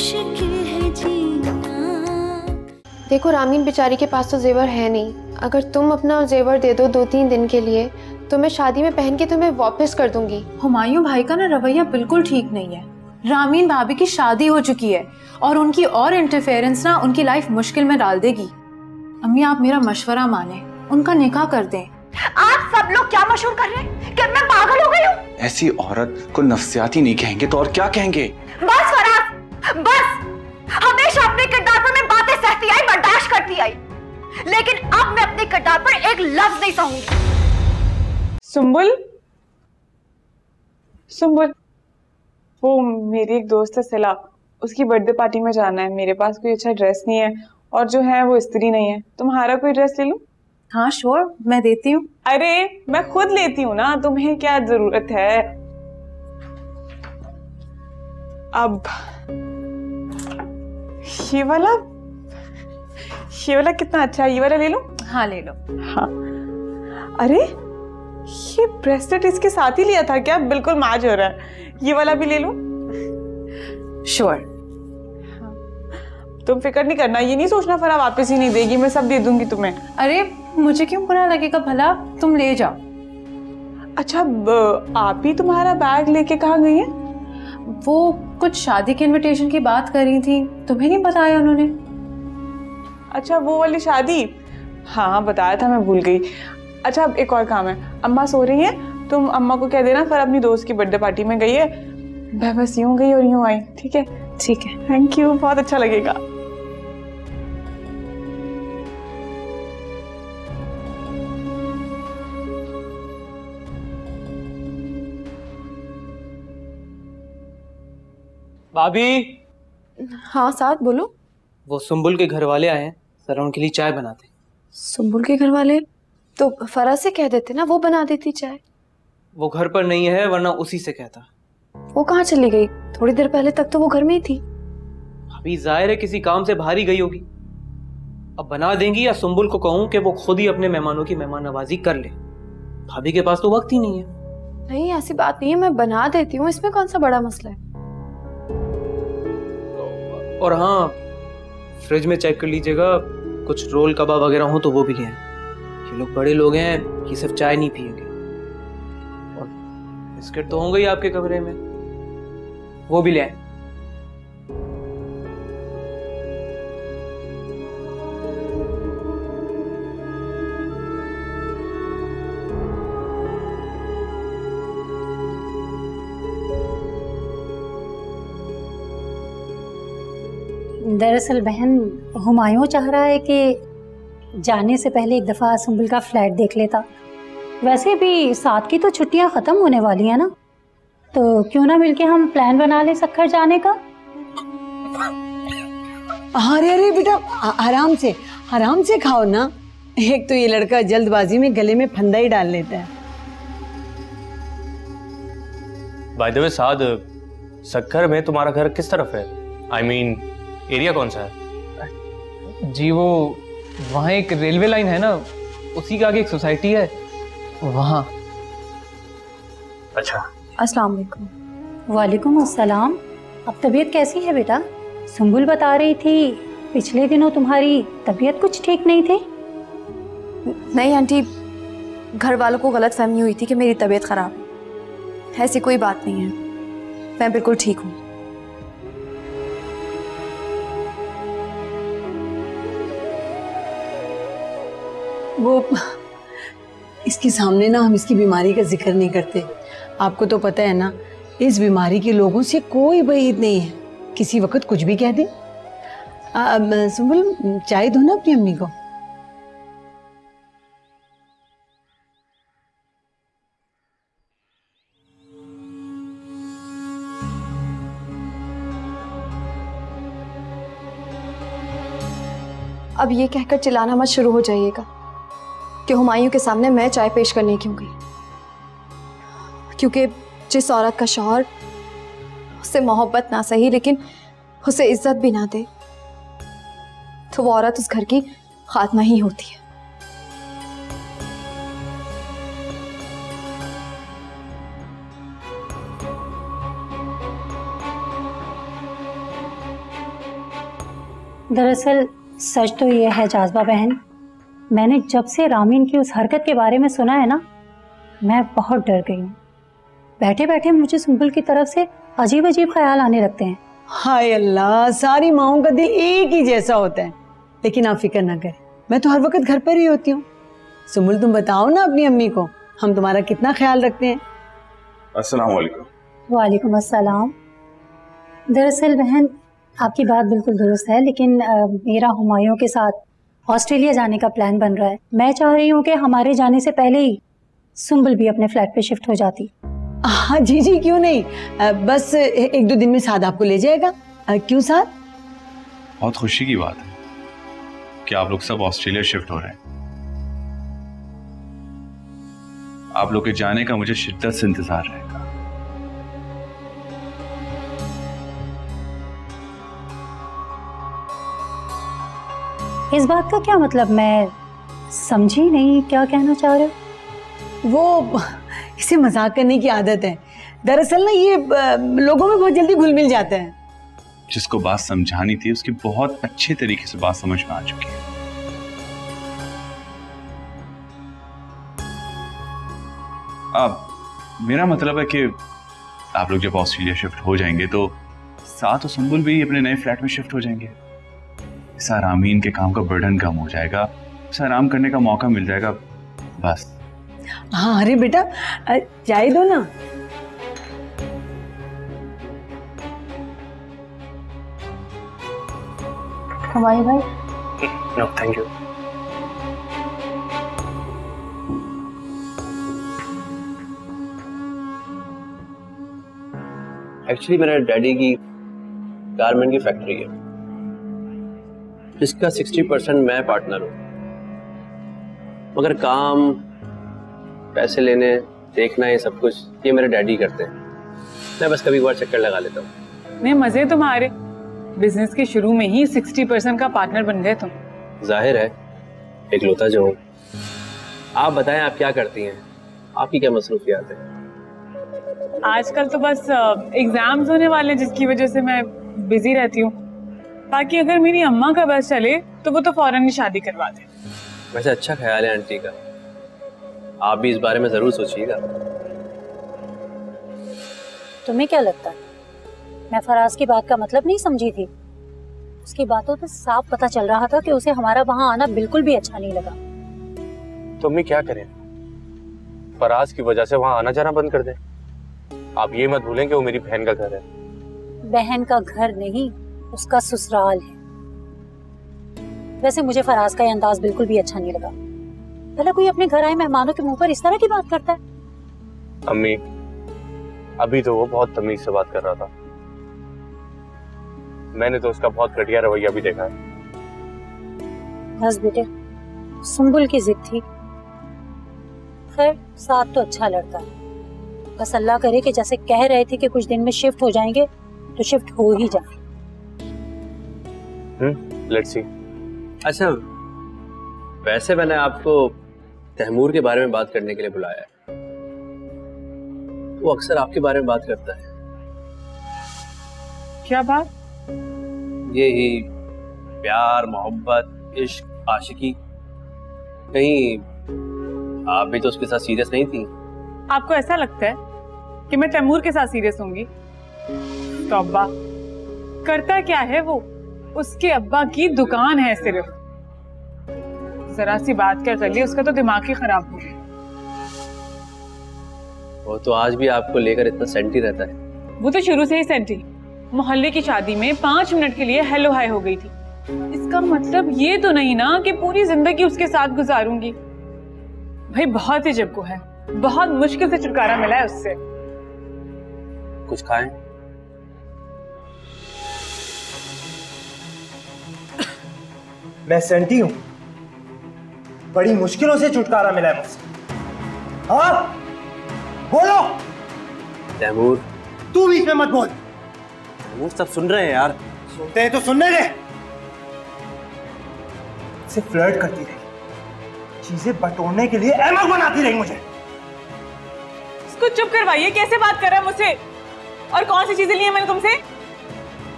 मुश्किल है जीना। देखो रामीन बेचारी के पास तो जेवर है नहीं। अगर तुम अपना जेवर दे दो 2-3 दिन के लिए तो मैं शादी में पहन के तुम्हें वापस कर दूंगी। हुमायूं भाई का ना रवैया बिल्कुल ठीक नहीं है। रामीन भाभी की शादी हो चुकी है और उनकी और इंटरफेरेंस ना उनकी लाइफ मुश्किल में डाल देगी। अम्मी आप मेरा मशवरा माने, उनका निकाह कर दें। आप सब लोग क्या मशहूर कर रहे हैं कि मैं पागल हो गई हूँ? ऐसी औरत को नफ्सियाती नहीं कहेंगे तो और क्या कहेंगे? बस फराज, बस। हमेशा अपने किरदार पर मैं बातें सहती आई, बर्दाश्त करती आई, लेकिन अब मैं अपने किरदार पर एक लफ्ज नहीं सहूंगी। सुंबुल, सुंबुल, वो मेरी एक दोस्त है सिला, उसकी बर्थडे पार्टी में जाना है। मेरे पास कोई अच्छा ड्रेस नहीं है और जो है वो इस्त्री नहीं है। तुम्हारा कोई ड्रेस ले लूं? हाँ श्योर, मैं देती हूँ। अरे मैं खुद लेती हूँ ना, तुम्हें क्या जरूरत है? अब ये वाला कितना अच्छा है, ये वाला ले लूं? हाँ ले लो। हाँ। अरे ये ब्रेसलेट इसके साथ ही लिया था क्या? बिल्कुल मैच हो रहा है। ये वाला भी ले लूं? श्योर। तुम फिक्र नहीं करना, ये नहीं सोचना फरा वापस ही नहीं देगी, मैं सब दे दूंगी तुम्हें। अरे मुझे क्यों बुरा लगेगा भला, तुम ले जाओ। अच्छा आप ही तुम्हारा बैग लेके कहाँ गई हैं? वो कुछ शादी के इनविटेशन की बात कर रही थी, तुम्हें नहीं बताया उन्होंने? अच्छा वो वाली शादी, हाँ बताया था, मैं भूल गई। अच्छा अब एक और काम है, अम्मा सो रही हैं, तुम अम्मा को कह देना फिर अपनी दोस्त की बर्थडे पार्टी में गई है, मैं बस यूं गई और यूं आई। ठीक है? ठीक है। थैंक यू, बहुत अच्छा लगेगा। भाभी। हाँ साथ बोलो। वो सुंबुल के घर वाले आए हैं, जरा उनके लिए चाय बनाते। सुंबुल के घर वाले? तो फरा से कह देते ना, वो बना देती चाय। वो घर पर नहीं है, वरना उसी से कहता। वो कहाँ चली गई? थोड़ी देर पहले तक तो वो घर में ही थी। अभी जाहिर है किसी काम से बाहर ही गई होगी। अब बना देंगी या सुंबुल को कहूँ कि वो खुद ही अपने मेहमानों की मेहमान नवाजी कर ले? भाभी के पास तो वक्त ही नहीं है। नहीं ऐसी बात नहीं है, मैं बना देती हूँ, इसमें कौन सा बड़ा मसला है। और हाँ, फ्रिज में चेक कर लीजिएगा, कुछ रोल कबाब वगैरह हो तो वो भी ले आए। ये लोग बड़े लोग हैं, ये सिर्फ चाय नहीं पिएंगे। और बिस्किट तो होंगे ही आपके कमरे में, वो भी ले आए। दरअसल बहन, हुमायूं चाह रहा है कि जाने से पहले एक दफ़ा सुंबुल का फ्लैट देख लेता। वैसे भी साथ की तो छुट्टियां ख़त्म होने वाली हैं ना, तो क्यों ना मिलके हम प्लान बना ले सक्खर जाने का। अरे अरे बेटा, आराम से खाओ ना। एक तो ये लड़का जल्दबाजी में गले में फंदा ही डाल लेता है। बाय द वे साद, सक्खर में तुम्हारा घर किस तरफ है? I mean, एरिया कौन सा है? जी वो वहाँ एक रेलवे लाइन है ना, उसी के आगे एक सोसाइटी है वहाँ। अच्छा। अस्सलाम वालेकुम। वालेकुम अस्सलाम। अब तबीयत कैसी है बेटा? सुंबुल बता रही थी पिछले दिनों तुम्हारी तबीयत कुछ ठीक नहीं थी। नहीं आंटी, घर वालों को गलतफहमी हुई थी कि मेरी तबीयत खराब है। ऐसी कोई बात नहीं है, मैं बिल्कुल ठीक हूँ। वो इसके सामने ना हम इसकी बीमारी का जिक्र नहीं करते। आपको तो पता है ना, इस बीमारी के लोगों से कोई बईद नहीं है, किसी वक्त कुछ भी कह दे। सुंबुल चाय दो ना अपनी अम्मी को। अब ये कहकर चिल्लाना मत शुरू हो जाइएगा कि हुमायूं के सामने मैं चाय पेश करने क्यों गई, क्योंकि जिस औरत का शौहर उससे मोहब्बत ना सही लेकिन उसे इज्जत भी ना दे, तो वो औरत उस घर की खात्मा ही होती है। दरअसल सच तो ये है जाज़बा बहन, मैंने जब से रामीन की उस हरकत के बारे में सुना है ना, मैं बहुत डर गई हूँ। बैठे बैठे मुझे सुंबुल की तरफ से अजीब अजीब ख्याल आने लगते हैं। हाय अल्लाह, सारी माओं का दिल एक ही जैसा होता है। लेकिन आप फिक्र ना करें, मैं तो हर वक्त घर पर ही होती हूँ। सुंबुल तुम बताओ ना अपनी अम्मी को, हम तुम्हारा कितना ख्याल रखते हैं। अस्सलाम वालेकुम। वालेकुम अस्सलाम। दरअसल बहन आपकी बात बिल्कुल दुरुस्त है, लेकिन मेरा हुमायूं के साथ ऑस्ट्रेलिया जाने का प्लान बन रहा है। मैं चाह रही हूँ कि हमारे जाने से पहले ही सुंबुल भी अपने फ्लैट पे शिफ्ट हो जाती। हाँ जी जी, क्यों नहीं, बस 1-2 दिन में साद आपको ले जाएगा। क्यों साद? बहुत खुशी की बात है कि आप लोग सब ऑस्ट्रेलिया शिफ्ट हो रहे हैं। आप लोग के जाने का मुझे शिद्दत से इंतजार रहेगा। इस बात का क्या मतलब? मैं समझी नहीं, क्या कहना चाह रहे हो? वो इसे मजाक करने की आदत है। दरअसल ना ये लोगों में बहुत जल्दी घुल मिल जाता है। जिसको बात समझानी थी उसकी बहुत अच्छे तरीके से बात समझ में आ चुकी है। अब मेरा मतलब है कि आप लोग जब ऑस्ट्रेलिया शिफ्ट हो जाएंगे तो साथ सुंबुल भी अपने नए फ्लैट में शिफ्ट हो जाएंगे। इससे रामीन के काम का बर्डन कम हो जाएगा, इसे आराम करने का मौका मिल जाएगा, बस। हाँ अरे बेटा, चाय दो ना। हुमायूं भाई? No thank you. एक्चुअली मेरे डैडी की गारमेंट की फैक्ट्री है, जिसका 60% मैं पार्टनर हूँ। मगर काम, पैसे लेने, देखना, ये सब कुछ ये मेरे डैडी करते हैं। मैं बस कभी कभार चक्कर लगा लेता हूँ। नहीं, मजे तुम्हारे। बिजनेस के शुरू में ही 60% का पार्टनर बन गए तुम। जाहिर है इकलौता जो हूँ। आप बताएं, आप क्या करती हैं? आपकी क्या मसरूफियात है? आजकल तो बस एग्जाम्स होने वाले, जिसकी वजह से मैं बिजी रहती हूँ। बाकी अगर मेरी अम्मा का बस चले तो वो तो फौरन ही शादी करवा दे। वैसे अच्छा ख्याल है आंटी का, आप भी इस बारे में जरूर सोचिएगा। तुम्हें क्या लगता है मैं फराज की बात का मतलब नहीं समझी थी? उसकी बातों से साफ पता चल रहा था कि उसे हमारा वहां आना बिल्कुल भी अच्छा नहीं लगा। तो अम्मी क्या करें? फराज की वजह से वहां आना जाना बंद कर दें? आप ये मत भूलें कि वो मेरी बहन का घर है। बहन का घर नहीं, उसका ससुराल है। वैसे मुझे फराज का ये अंदाज बिल्कुल भी अच्छा नहीं लगा। भला कोई अपने घर आए मेहमानों के मुंह पर इस तरह की बात करता है? अम्मी, अभी तो वो बहुत तमीज से बात कर रहा था। मैंने तो उसका बहुत घटिया रवैया भी देखा है। बस बेटे, सुंबुल की जिद थी। खैर, साथ तो अच्छा लड़का है। बस अल्लाह करे कि जैसे कह रहे थे कि कुछ दिन में शिफ्ट हो जाएंगे तो शिफ्ट हो ही जाए। Let's see. अच्छा, वैसे मैंने आपको तैमूर के बारे में बात करने के लिए बुलाया है। वो अक्सर आपके बारे में बात करता है। क्या बात? यही प्यार, मोहब्बत, इश्क, आशिकी। कहीं आप भी तो उसके साथ सीरियस नहीं थी? आपको ऐसा लगता है कि मैं तैमूर के साथ सीरियस होंगी? तौबा, करता क्या है वो? उसके अब्बा की दुकान है सिर्फ। जरा सी बात क्या कर ली, उसका तो दिमाग ही खराब हो गया। वो तो आज भी आपको लेकर इतना सेंटी रहता है। वो तो शुरू से ही सेंटी। मोहल्ले की शादी में 5 मिनट के लिए हेलो हाय हो गई थी। इसका मतलब ये तो नहीं ना कि पूरी जिंदगी उसके साथ गुजारूंगी। भाई बहुत ही जब्बू है, बहुत मुश्किल से छुटकारा मिला है उससे। कुछ खाएं? मैं सेंटी हूं, बड़ी मुश्किलों से छुटकारा मिला है मुझसे। हाँ बोलो। तैमूर, तू बीच में मत बोल। तैमूर, सब सुन रहे हैं यार। सुनते हैं तो सुनने दे। से फ्लर्ट करती रही, चीजें बटोरने के लिए अहमक बनाती रही मुझे। इसको चुप करवाइए। कैसे बात कर रहा है मुझसे? और कौन सी चीजें ली है मैंने तुमसे?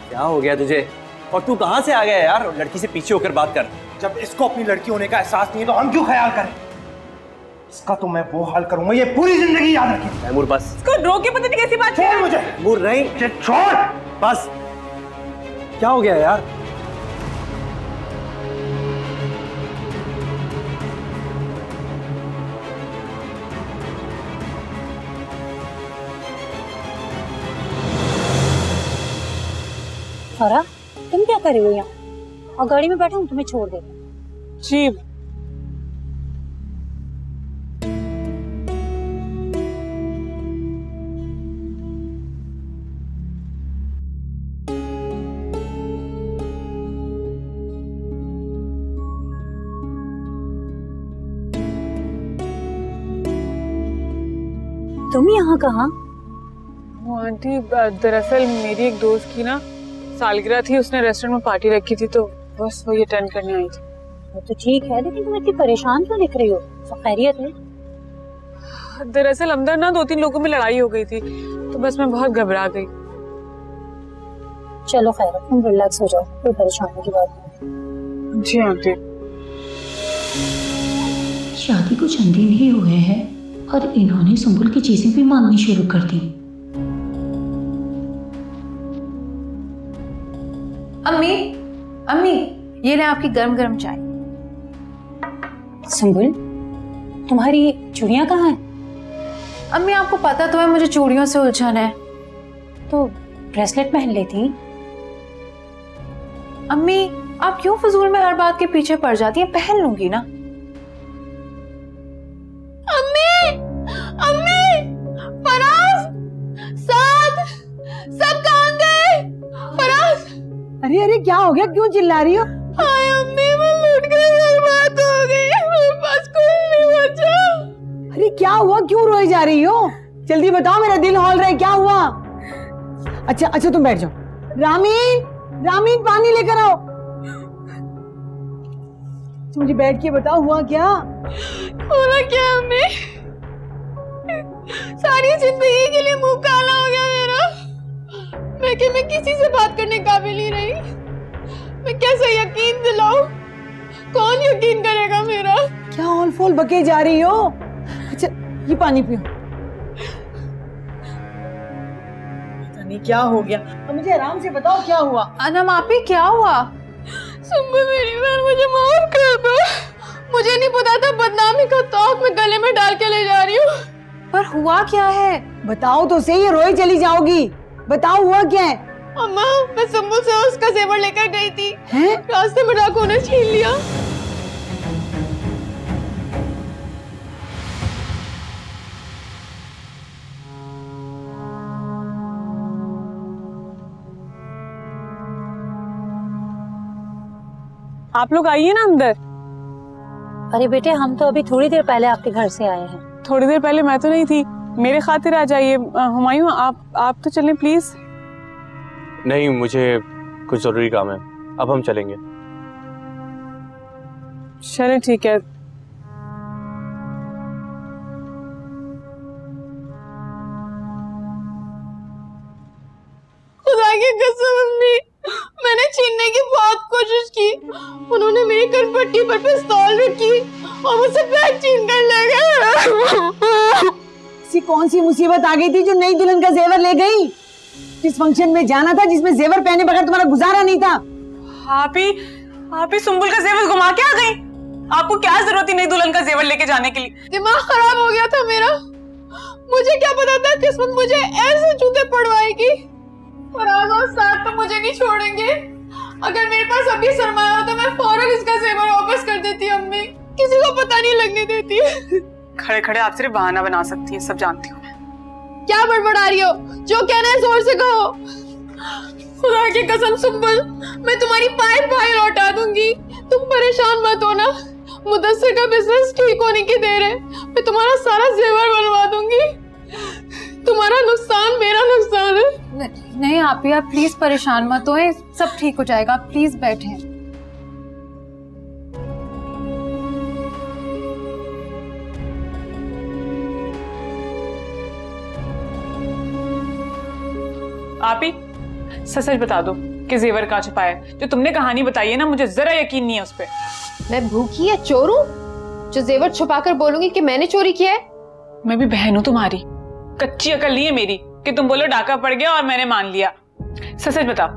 क्या हो गया तुझे? और तू कहाँ से आ गया यार? लड़की से पीछे होकर बात कर। जब इसको अपनी लड़की होने का एहसास नहीं है तो हम क्यों ख्याल करें? इसका तो मैं वो हाल करूंगा, ये पूरी जिंदगी याद रखेगी। तैमूर बस, इसको रोक के पता नहीं कैसी बात छोड़ मुझे। तैमूर नहीं, छोड़ बस। क्या हो गया यार? फरा, तुम क्या कर रही हो यहाँ? और गाड़ी में बैठा हूँ, तुम्हें छोड़ देता। जी तुम यहाँ कहाँ? वो आंटी, दरअसल मेरी एक दोस्त की ना सालगिरह थी, उसने रेस्टोरेंट में पार्टी रखी थी तो बस वही अटेंड करने आई थी। वो तो ठीक है, लेकिन तुम इतनी परेशान क्यों दिख रही हो? सब खैरियत है? दरअसल अंदर ना 2-3 लोगों में लड़ाई हो गई थी तो बस मैं बहुत घबरा गई। चलो खैर, तुम रिलैक्स हो जाओ, कोई परेशानी की बात नहीं। जी आंटी। शादी को चंद दिन ही हुए हैं और इन्होंने सुंबुल की चीजें भी माननी शुरू कर दी। अम्मी, अम्मी, ये ले आपकी गरम गरम चाय। सुंबुल, तुम्हारी चूड़ियां कहाँ हैं? अम्मी, आपको पता तो है मुझे चूड़ियों से उलझन है। तो ब्रेसलेट पहन लेती। अम्मी, आप क्यों फजूल में हर बात के पीछे पड़ जाती हैं? पहन लूंगी ना। अम्मी, अम्मी, फराज, साद, सब कहाँ गए? फराज। अरे अरे क्या हो गया, क्यों चिल्ला रही हो? हाय अम्मी, मैं लूट गई, बर्बाद हो गई, मेरे पास कुछ नहीं बचा। अरे क्या हुआ, क्यों रोई जा रही हो? जल्दी बताओ, मेरा दिल हौल रहा है, क्या हुआ? अच्छा अच्छा तुम बैठ जाओ। रामीन, रामीन पानी लेकर आओ। तुम मुझे बैठ के बताओ हुआ क्या? बोला क्या अम्मी? सारी जिंदगी के लिए मुंह काला हो गया मेरा। मैं किसी से बात करने काबिल ही रही। मैं कैसे यकीन दिलाऊं? कौन यकीन करेगा मेरा? क्या हॉल फॉल बके जा रही हो? अच्छा ये पानी पियो। पता नहीं क्या हो गया, अब मुझे आराम से बताओ क्या हुआ। अनम आपी, क्या हुआ? सुंबुल मेरी बहन, मुझे माफ कर दो। मुझे नहीं पता था बदनामी का तौक मैं गले में डाल के ले जा रही हूँ। पर हुआ क्या है? बताओ तो सही, रोई चली जाओगी। बताओ हुआ क्या है? अम्मा, मैं सुंबुल से उसका जेवर लेकर गई थी। हैं? रास्ते में डाकुओं ने छीन लिया। आप लोग आइए ना अंदर। अरे बेटे, हम तो अभी थोड़ी देर पहले आपके घर से आए हैं। थोड़ी देर पहले मैं तो नहीं थी, मेरे खातिर आ जाइए। हुमायूं, आप तो चलें प्लीज। नहीं, मुझे कुछ जरूरी काम है, अब हम चलेंगे। चलें ठीक है। खुदा की कसम अम्मी, मैंने छीनने की बहुत कोशिश की। उन्होंने मेरी कनपट्टी पर पिस्तौल रखी और मुझसे बैग छीन कर ले गए। कौन सी मुसीबत आ गई थी जो नई दुल्हन का जेवर ले गई? जिस फंक्शन में जाना था, जिसमें जेवर पहने बगैर तुम्हारा गुजारा नहीं था। आप ही सुंबुल का जेवर घुमा के आ गई। आपको क्या जरूरत थी नई दुल्हन का जेवर लेके जाने के लिए? दिमाग खराब हो गया था मेरा। मुझे क्या पता था किस्मत मुझे ऐसे जूते पड़वाएगी। फराज और साथ तो मुझे नहीं छोड़ेंगे। अगर मेरे पास अभी सरमाया हो तो मैं फौरन इसका जेवर वापस कर देती अम्मी। किसी को पता नहीं लगने देती। खड़े खड़े आप सिर्फ बहाना बना सकती है, सब जानती हूँ मैं। क्या बड़बड़ा रही हो? जो कहना है जोर से कहो। खुदा की कसम सुंबुल, मैं तुम्हारी पाइप भाई लौटा दूंगी। तुम परेशान मत होना। मुदस्सिर का बिजनेस ठीक होने की देर है। मैं तुम्हारा सारा जेवर बनवा दूंगी। तुम्हारा नुकसान मेरा नुकसान है। नहीं आप प्लीज परेशान मत होए, सब ठीक हो जाएगा। प्लीज बैठें। आप ही सच सच बता दो, कि जेवर कहाँ छुपा है। जो तुमने कहानी बताई है ना, मुझे जरा यकीन नहीं है उस पर। मैं भूखी या चोर हूँ जो जेवर छुपाकर बोलूंगी कि मैंने चोरी किया है? मैं भी बहन हूँ तुम्हारी, कच्ची अकल नहीं है मेरी कि तुम बोलो डाका पड़ गया और मैंने मान लिया। सच सच बताओ,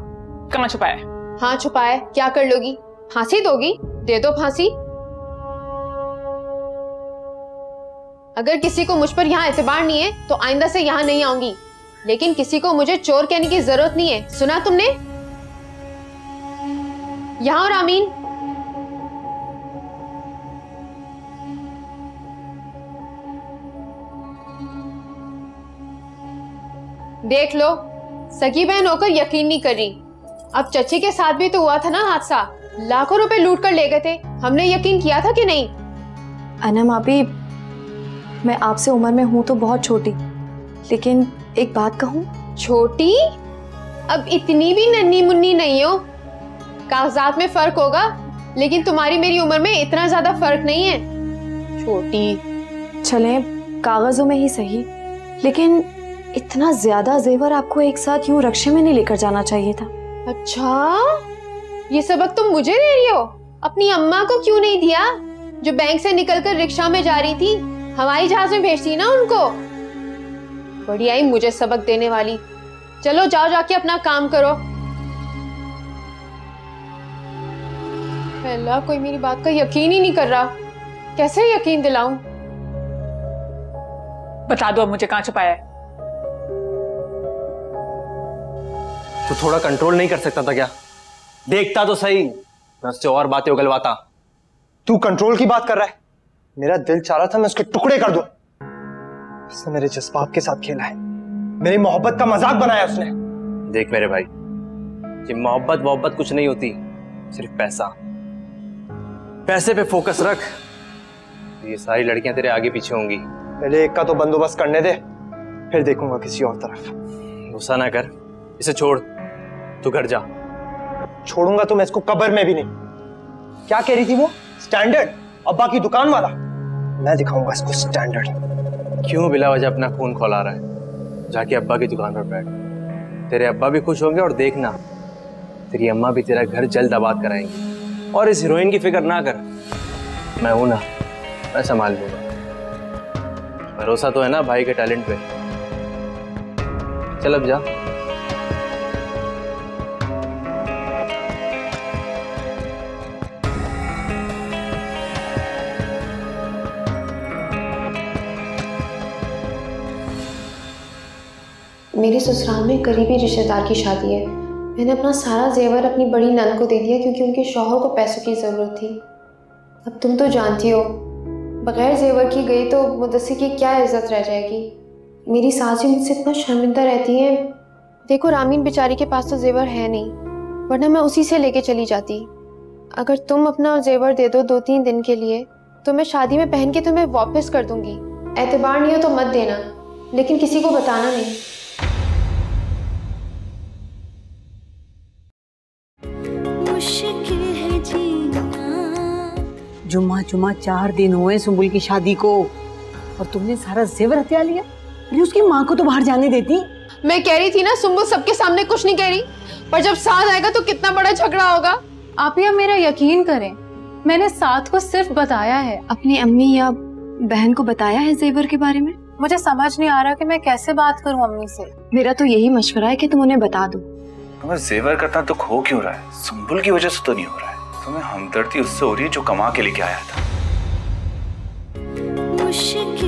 कहाँ छुपा है? हाँ छुपा है, क्या कर लोगी? फांसी दोगी? दे दो फांसी। अगर किसी को मुझ पर यहाँ एतबार नहीं है तो आइंदा से यहाँ नहीं आऊंगी, लेकिन किसी को मुझे चोर कहने की जरूरत नहीं है। सुना तुमने? यहाँ और आमीन। देख लो, सगी बहन होकर यकीन नहीं कर रही। अब चची के साथ भी तो हुआ था ना हादसा, लाखों रुपए लूट कर ले गए थे। हमने यकीन किया था कि नहीं? अनम आपी, मैं आपसे उम्र में हूं तो बहुत छोटी, लेकिन एक बात कहूं? छोटी? अब इतनी भी नन्ही मुन्नी नहीं हो। कागजात में फर्क होगा, लेकिन तुम्हारी मेरी उम्र में इतना ज्यादा फर्क नहीं है। छोटी। चले कागजों में ही सही, लेकिन इतना ज्यादा जेवर आपको एक साथ यूं रक्शे में नहीं लेकर जाना चाहिए था। अच्छा, ये सबक तुम मुझे दे रही हो? अपनी अम्मा को क्यों नहीं दिया, जो बैंक से निकलकर रिक्शा में जा रही थी? हवाई जहाज में भेजती ना उनको। बड़ी आई मुझे सबक देने वाली। चलो जाओ, जाके अपना काम करो। अल्लाह, कोई मेरी बात का यकीन ही नहीं कर रहा। कैसे यकीन दिलाऊं? बता दो अब मुझे कहाँ छुपाया है। तू थोड़ा कंट्रोल नहीं कर सकता था क्या? देखता तो सही, मैं उससे और बातें उगलवाता। तू कंट्रोल की बात कर रहा है? मेरा दिल चाह रहा था मैं उसके टुकड़े कर दूं। उसने मेरे जज्बात के साथ खेला है, मेरी मोहब्बत का मजाक बनाया उसने। देख मेरे भाई, ये मोहब्बत कुछ नहीं होती, सिर्फ पैसा। पैसे पे फोकस रख, ये सारी लड़कियां तेरे आगे पीछे होंगी। पहले एक का तो बंदोबस्त करने दे, फिर देखूंगा किसी और तरफ। गुस्सा ना कर, इसे छोड़, तू घर जा। छोड़ूंगा तो मैं इसको कब्र में भी नहीं। क्या कह रही थी वो? स्टैंडर्ड? अब्बा की दुकान वाला? मैं दिखाऊंगा इसको स्टैंडर्ड। क्यों बिला वजह अपना खून खौला रहा है? जाके अब्बा की दुकान पर बैठ, तेरे अब्बा भी खुश होंगे और देखना तेरी अम्मा भी तेरा घर जल्द आबाद कराएंगी। और इस हीरोइन की फिक्र ना कर, मैं हूं ना, मैं संभाल लूंगा। भरोसा तो है ना भाई के टैलेंट पे। चल अब जा। मेरे ससुराल में करीबी रिश्तेदार की शादी है। मैंने अपना सारा जेवर अपनी बड़ी नंद को दे दिया क्योंकि उनके शौहर को पैसों की ज़रूरत थी। अब तुम तो जानती हो, बगैर जेवर की गई तो मुदस्सिर की क्या इज्जत रह जाएगी। मेरी सास भी मुझसे इतना शर्मिंदा रहती है। देखो, रामीन बेचारी के पास तो जेवर है नहीं, वरना मैं उसी से लेके चली जाती। अगर तुम अपना जेवर दे दो 2-3 दिन के लिए तो मैं शादी में पहन के तुम्हें वापस कर दूंगी। एतबार नहीं हो तो मत देना, लेकिन किसी को बताना नहीं। जुम्मा 4 दिन हुए सुंबुल की शादी को और तुमने सारा जेवर हथिया लिया। अरे उसकी माँ को तो बाहर जाने देती। मैं कह रही थी ना, सुंबुल सबके सामने कुछ नहीं कह रही, पर जब साथ आएगा तो कितना बड़ा झगड़ा होगा। आप या मेरा यकीन करें, मैंने साथ को सिर्फ बताया है। अपनी अम्मी या बहन को बताया है जेवर के बारे में? मुझे समझ नहीं आ रहा कि मैं कैसे बात करूं अम्मी से। मेरा तो यही मशवरा है कि तुम उन्हें बता दो। तुम्हें जेवर करना दुख हो क्यों रहा है? सुंबुल की वजह से तो नहीं हो रहा है। तुम्हें हमदर्दी उससे हो रही है जो कमा के लेके आया था। मुश्किल